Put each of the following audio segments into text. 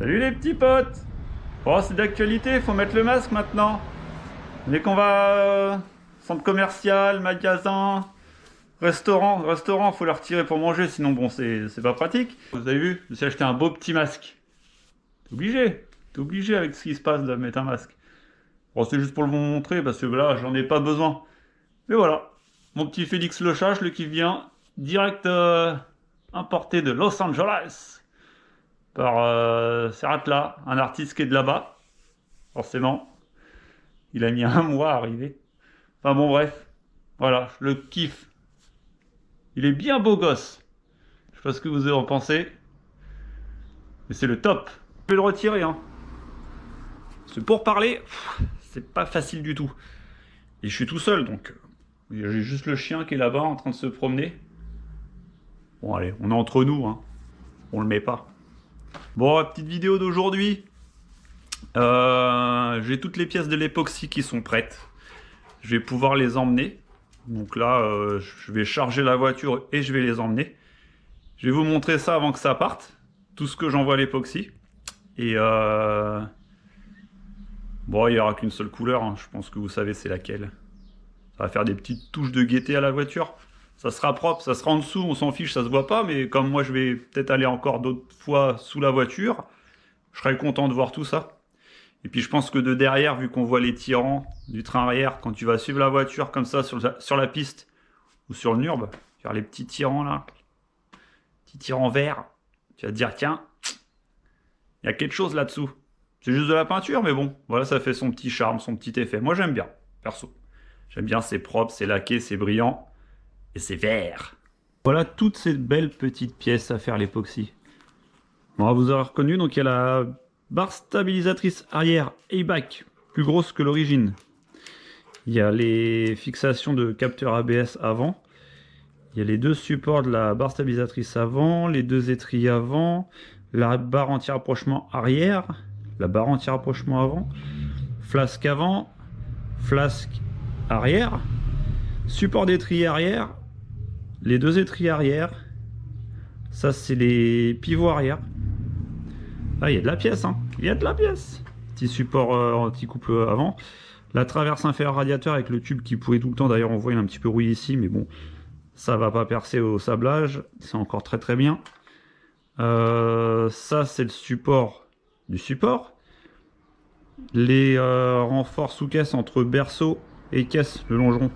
Salut les petits potes. Oh, c'est d'actualité, faut mettre le masque maintenant. Dès qu'on va centre commercial, magasin, restaurant, faut le retirer pour manger, sinon bon, c'est pas pratique. Vous avez vu, je me suis acheté un beau petit masque. T'es obligé avec ce qui se passe de mettre un masque. Bon, c'est juste pour le vous montrer, parce que là, j'en ai pas besoin. Mais voilà, mon petit Félix Lechache, le qui vient direct importé de Los Angeles par Serratla, un artiste qui est de là-bas, forcément. Il a mis un mois à arriver. Enfin bon, bref, voilà, je le kiffe. Il est bien beau gosse. Je sais pas ce que vous en pensez, mais c'est le top. Je vais le retirer, hein. Parce que pour parler, c'est pas facile du tout. Et je suis tout seul, donc j'ai juste le chien qui est là-bas en train de se promener. Bon allez, on est entre nous, hein. On le met pas. Bon, la petite vidéo d'aujourd'hui. J'ai toutes les pièces de l'époxy qui sont prêtes. Je vais pouvoir les emmener. Donc là, je vais charger la voiture et je vais les emmener. Je vais vous montrer ça avant que ça parte. Tout ce que j'envoie à l'époxy. Et bon, il n'y aura qu'une seule couleur, hein. Je pense que vous savez c'est laquelle. Ça va faire des petites touches de gaieté à la voiture. Ça sera propre, ça sera en dessous, on s'en fiche, ça se voit pas. Mais comme moi, je vais peut-être aller encore d'autres fois sous la voiture, je serai content de voir tout ça. Et puis je pense que de derrière, vu qu'on voit les tirants du train arrière, quand tu vas suivre la voiture comme ça sur la piste ou sur le NURB, faire les petits tirants là, petits tirants verts, tu vas te dire tiens, il y a quelque chose là-dessous. C'est juste de la peinture, mais bon, voilà, ça fait son petit charme, son petit effet. Moi j'aime bien, perso. J'aime bien, c'est propre, c'est laqué, c'est brillant et c'est vert. Voilà toutes ces belles petites pièces à faire l'époxy. Bon, vous aurez reconnu, donc il y a la barre stabilisatrice arrière ABAC, plus grosse que l'origine. Il y a les fixations de capteur ABS avant. Il y a les deux supports de la barre stabilisatrice avant, les deux étriers avant, la barre anti-rapprochement arrière, la barre anti-rapprochement avant, flasque avant, flasque arrière, support d'étrier arrière, les deux étriers arrière. Ça, c'est les pivots arrière. Ah, il y a de la pièce, hein. Il y a de la pièce. Petit support anti-couple avant. La traverse inférieure radiateur avec le tube qui pourrit tout le temps. D'ailleurs, on voit il est un petit peu rouillé ici, mais bon, ça va pas percer au sablage. C'est encore très très bien. Ça, c'est le support du support. Les renforts sous caisse entre berceau et caisse, le longeron.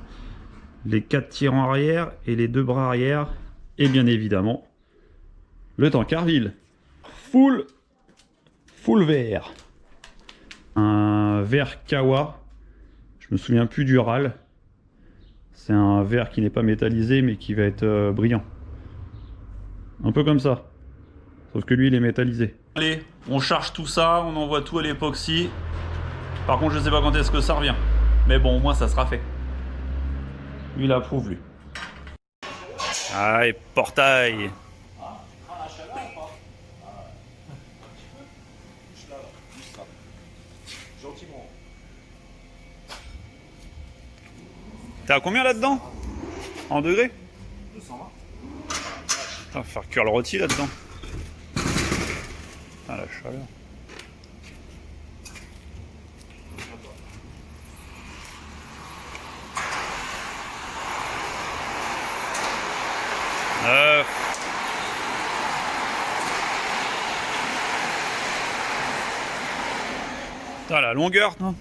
Les 4 tirants arrière et les 2 bras arrière. Et bien évidemment, le tankerville. Full vert. Un vert Kawa. Je me souviens plus du RAL. C'est un verre qui n'est pas métallisé mais qui va être brillant. Un peu comme ça. Sauf que lui il est métallisé. Allez, on charge tout ça, on envoie tout à l'époxy. Par contre je sais pas quand est-ce que ça revient. Mais bon au moins ça sera fait. Lui il approuve lui. Allez, portail. T'es à combien là-dedans? En degrés? 220. Putain, faire cuire le rôti là-dedans. Ah la chaleur. Putain, la longueur, non?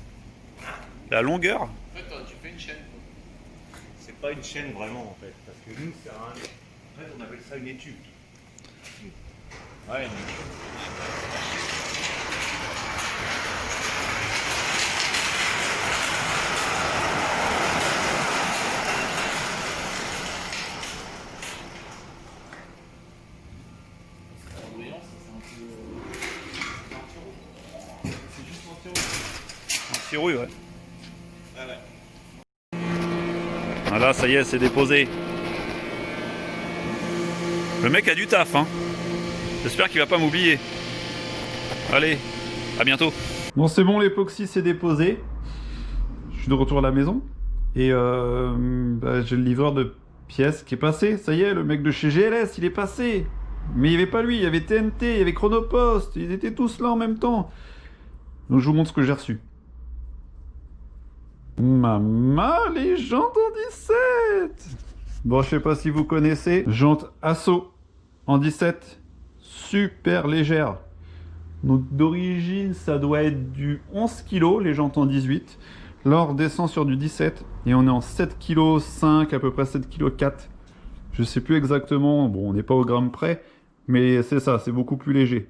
La longueur? En fait, tu fais une chaîne. C'est pas une chaîne vraiment en fait, parce que nous c'est un. En fait, on appelle ça une étude. Ouais, une étude. Anti-rouille, ouais. Voilà, ça y est, c'est déposé. Le mec a du taf, hein. J'espère qu'il va pas m'oublier. Allez, à bientôt. Bon, c'est bon, l'époxy s'est déposé. Je suis de retour à la maison. Et j'ai le livreur de pièces qui est passé. Ça y est, le mec de chez GLS, il est passé. Mais il n'y avait pas lui, il y avait TNT, il y avait Chronopost, ils étaient tous là en même temps. Donc je vous montre ce que j'ai reçu. Maman, les jantes en 17. Bon, je sais pas si vous connaissez. Jantes Asso en 17. Super légère. Donc d'origine, ça doit être du 11 kg, les jantes en 18. Là, on redescend sur du 17. Et on est en 7 kg 5, à peu près 7 kg 4. Je sais plus exactement. Bon, on n'est pas au gramme près. Mais c'est ça, c'est beaucoup plus léger.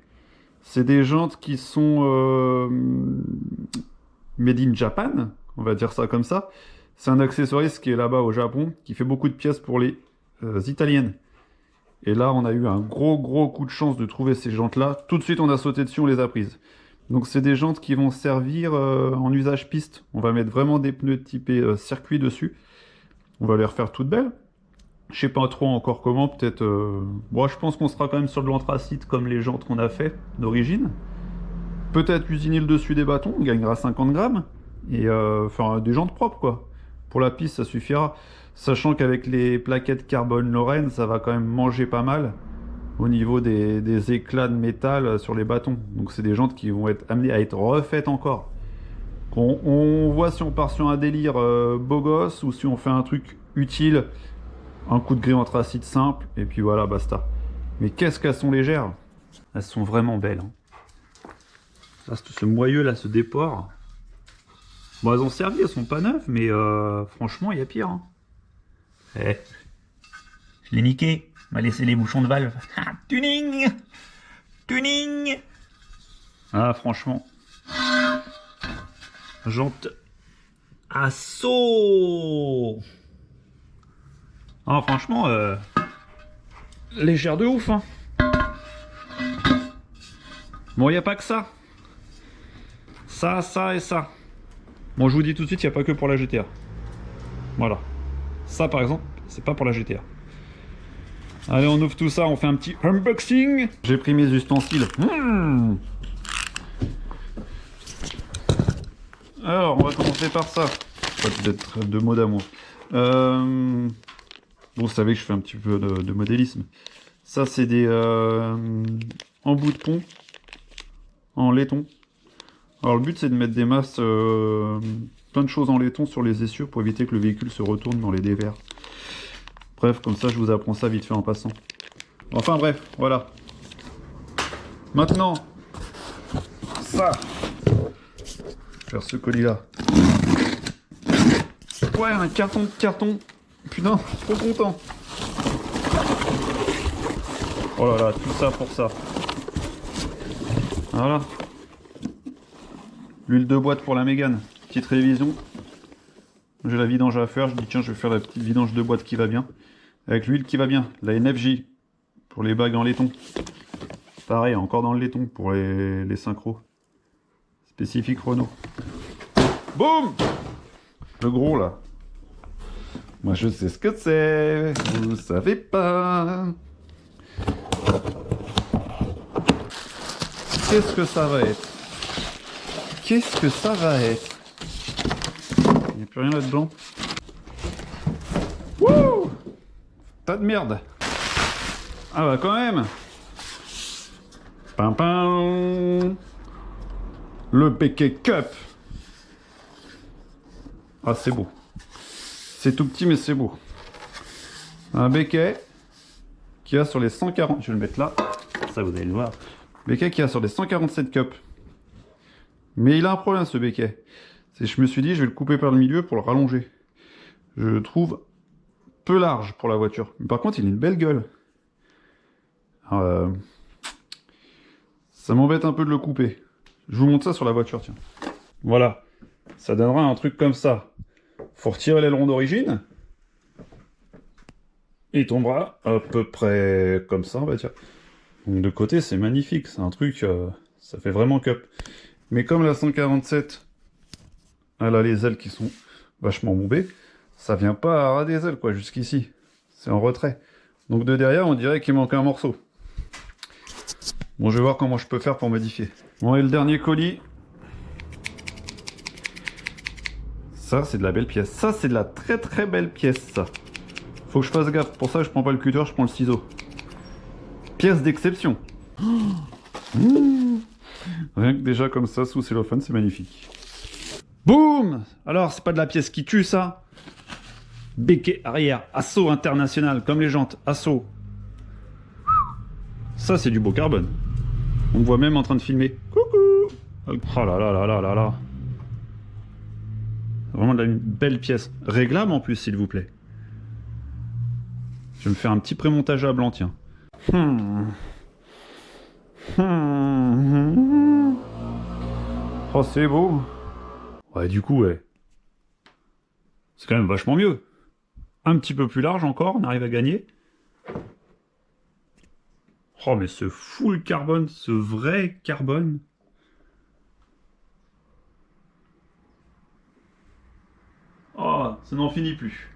C'est des jantes qui sont made in Japan, on va dire ça comme ça. C'est un accessoiriste qui est là-bas au Japon, qui fait beaucoup de pièces pour les italiennes. Et là, on a eu un gros coup de chance de trouver ces jantes-là. Tout de suite, on a sauté dessus, on les a prises. Donc, c'est des jantes qui vont servir en usage piste. On va mettre vraiment des pneus typés circuit dessus. On va les refaire toutes belles. Je sais pas trop encore comment, peut-être... Bon, je pense qu'on sera quand même sur de l'anthracite comme les jantes qu'on a fait d'origine. Peut-être usiner le dessus des bâtons, on gagnera 50 grammes. Et enfin, des jantes propres, quoi. Pour la piste, ça suffira. Sachant qu'avec les plaquettes carbone Lorraine, ça va quand même manger pas mal au niveau des éclats de métal sur les bâtons. Donc c'est des jantes qui vont être amenées à être refaites encore. On voit si on part sur un délire beau gosse ou si on fait un truc utile. Un coup de gris anthracite simple, et puis voilà, basta. Mais qu'est-ce qu'elles sont légères. Elles sont vraiment belles. Hein. Là, ce moyeu là, ce déport. Bon, elles ont servi, elles sont pas neuves, mais franchement, il y a pire. Hein. Eh. Je l'ai niqué. On m'a laissé les bouchons de valve. Tuning. Tuning. Ah, franchement. Jante Asso. Ah, franchement, légère de ouf. Hein. Bon, il n'y a pas que ça. Ça et ça. Bon, je vous dis tout de suite, il n'y a pas que pour la GTA. Voilà. Ça, par exemple, c'est pas pour la GTA. Allez, on ouvre tout ça, on fait un petit unboxing. J'ai pris mes ustensiles. Alors, on va commencer par ça. Peut-être deux mots d'amour. Bon, vous savez que je fais un petit peu de modélisme. Ça, c'est des embouts de pont en laiton. Alors, le but, c'est de mettre des masses, plein de choses en laiton sur les essieux pour éviter que le véhicule se retourne dans les dévers. Bref, comme ça, je vous apprends ça vite fait en passant. Enfin, bref, voilà. Maintenant, ça. Faire ce colis-là. Ouais, un carton de carton. Putain, trop content. Oh là là, tout ça pour ça. Voilà. L'huile de boîte pour la Mégane. Petite révision. J'ai la vidange à faire. Je dis tiens, je vais faire la petite vidange de boîte qui va bien. Avec l'huile qui va bien. La NFJ. Pour les bagues en laiton. Pareil, encore dans le laiton pour les synchros. Spécifique Renault. Boum! Le gros là. Moi je sais ce que c'est, vous savez pas. Qu'est-ce que ça va être? Qu'est-ce que ça va être? Il n'y a plus rien là-dedans. Wouh! Tas de merde. Ah bah quand même. Pam pam. Le Béquet Cup. Ah c'est beau. C'est tout petit mais c'est beau. Un béquet qui a sur les 140... Je vais le mettre là. Ça vous allez le voir. Béquet qui a sur les 147 cups. Mais il a un problème ce béquet. Je me suis dit je vais le couper par le milieu pour le rallonger. Je le trouve peu large pour la voiture. Mais par contre il a une belle gueule. Ça m'embête un peu de le couper. Je vous montre ça sur la voiture, tiens. Voilà. Ça donnera un truc comme ça. Faut retirer l'aileron d'origine. Il tombera à peu près comme ça, on va dire. Donc de côté, c'est magnifique. C'est un truc, ça fait vraiment cup. Mais comme la 147, elle a les ailes qui sont vachement bombées, ça vient pas à ras des ailes, quoi, jusqu'ici. C'est en retrait. Donc de derrière, on dirait qu'il manque un morceau. Bon, je vais voir comment je peux faire pour modifier. Bon, et le dernier colis. Ça, c'est de la belle pièce. Ça, c'est de la très belle pièce, ça. Faut que je fasse gaffe. Pour ça, je prends pas le cutter, je prends le ciseau. Pièce d'exception. Mmh. Rien que déjà comme ça, sous cellophane, c'est magnifique. Boum! Alors, c'est pas de la pièce qui tue, ça? Béquet arrière, assaut international, comme les jantes, assaut. Ça, c'est du beau carbone. On me voit même en train de filmer. Coucou! Oh là là là là là là. Vraiment une belle pièce. Réglable en plus, s'il vous plaît. Je vais me faire un petit prémontage à blanc, tiens. Oh, c'est beau. Ouais, du coup, ouais. C'est quand même vachement mieux. Un petit peu plus large encore, on arrive à gagner. Oh, mais ce full carbone, ce vrai carbone. Oh, ça n'en finit plus.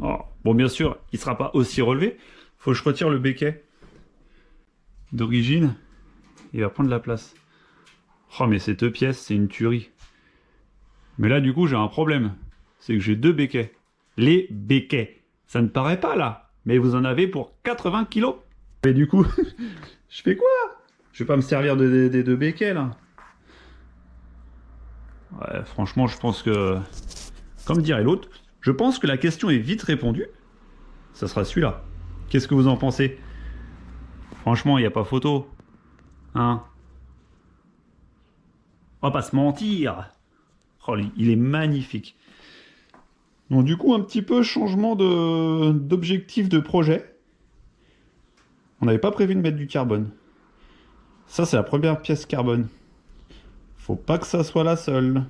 Oh. Bon, bien sûr, il sera pas aussi relevé. Faut que je retire le béquet d'origine. Il va prendre la place. Oh, mais ces deux pièces, c'est une tuerie. Mais là, du coup, j'ai un problème. C'est que j'ai deux béquets. Les béquets. Ça ne paraît pas, là. Mais vous en avez pour 80 kilos. Et du coup, je fais quoi? Je vais pas me servir des deux béquets, là. Ouais, franchement, je pense que... Comme dirait l'autre, je pense que la question est vite répondue. Ça sera celui-là. Qu'est-ce que vous en pensez? Franchement, il n'y a pas photo. Hein? On va pas se mentir. Oh, il est magnifique. Donc du coup, un petit peu changement d'objectif de projet. On n'avait pas prévu de mettre du carbone. Ça, c'est la première pièce carbone. Faut pas que ça soit la seule.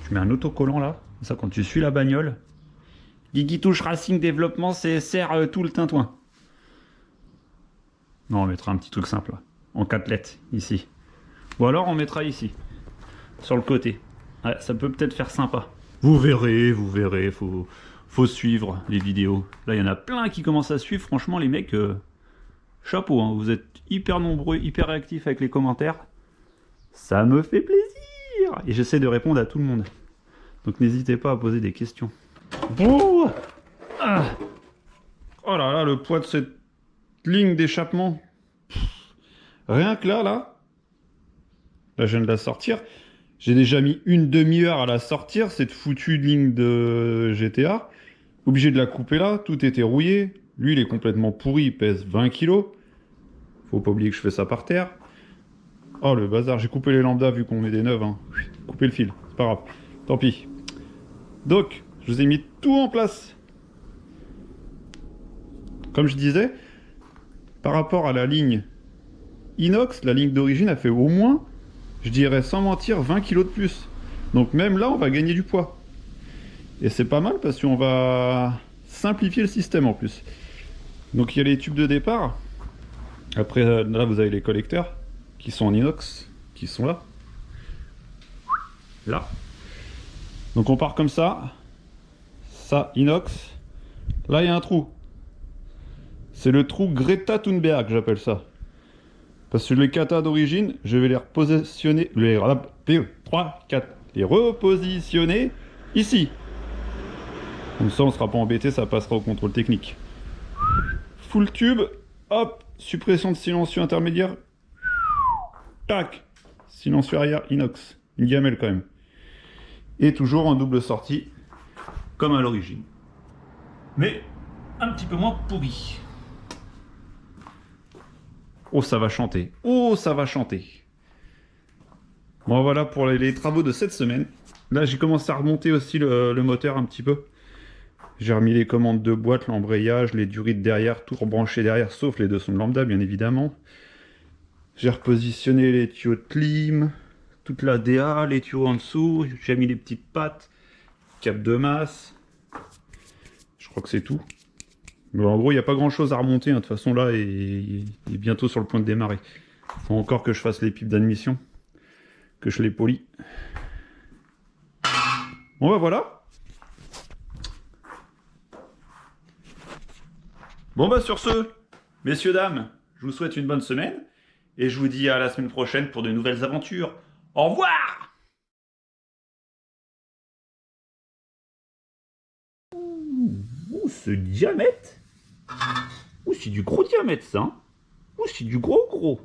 Je mets un autocollant là. Ça, quand tu suis la bagnole. Guigui touche Racing Développement CSR tout le tintouin. Non, on mettra un petit truc simple là. En 4 lettres, ici. Ou alors on mettra ici. Sur le côté. Ouais, ça peut peut-être faire sympa. Vous verrez, faut suivre les vidéos. Là, il y en a plein qui commencent à suivre. Franchement, les mecs, chapeau, hein. Vous êtes hyper nombreux, hyper réactifs avec les commentaires. Ça me fait plaisir. Et j'essaie de répondre à tout le monde. Donc n'hésitez pas à poser des questions. Bon. Ah. Oh là là, le poids de cette ligne d'échappement. Rien que là, je viens de la sortir. J'ai déjà mis une demi-heure à la sortir, cette foutue ligne de GTA. Obligé de la couper là, tout était rouillé. Lui, il est complètement pourri, il pèse 20 kilos. Faut pas oublier que je fais ça par terre. Oh, le bazar, j'ai coupé les lambdas vu qu'on met des neuves. Hein. Coupé le fil, c'est pas grave. Tant pis. Donc, je vous ai mis tout en place. Comme je disais, par rapport à la ligne inox, la ligne d'origine a fait au moins, je dirais sans mentir, 20 kg de plus. Donc même là, on va gagner du poids. Et c'est pas mal parce qu'on va simplifier le système en plus. Donc il y a les tubes de départ. Après, là, vous avez les collecteurs qui sont en inox, qui sont là. Là. Donc on part comme ça. Ça, inox. Là, il y a un trou. C'est le trou Greta Thunberg, j'appelle ça. Parce que les katas d'origine, je vais les repositionner, les repositionner ici. Comme ça, on ne sera pas embêté, ça passera au contrôle technique. Full tube, hop, suppression de silencieux intermédiaire. Tac, silencieux arrière inox, une gamelle quand même. Et toujours en double sortie, comme à l'origine. Mais un petit peu moins pourri. Oh, ça va chanter. Oh, ça va chanter. Bon, voilà pour les travaux de cette semaine. Là, j'ai commencé à remonter aussi le moteur un petit peu. J'ai remis les commandes de boîte, l'embrayage, les durites derrière, tout rebranché derrière, sauf les deux sons de lambda, bien évidemment. J'ai repositionné les tuyaux de clim, toute la DA, les tuyaux en dessous. J'ai mis les petites pattes, cap de masse. Je crois que c'est tout. Mais en gros, il n'y a pas grand chose à remonter, hein. De toute façon, là, il est bientôt sur le point de démarrer. Il faut encore que je fasse les pipes d'admission, que je les polis. Bon, bah voilà. Bon, bah sur ce, messieurs, dames, je vous souhaite une bonne semaine. Et je vous dis à la semaine prochaine pour de nouvelles aventures. Au revoir! Ouh, ce diamètre! Ouh, c'est du gros diamètre, ça. Hein. Ouh, c'est du gros gros.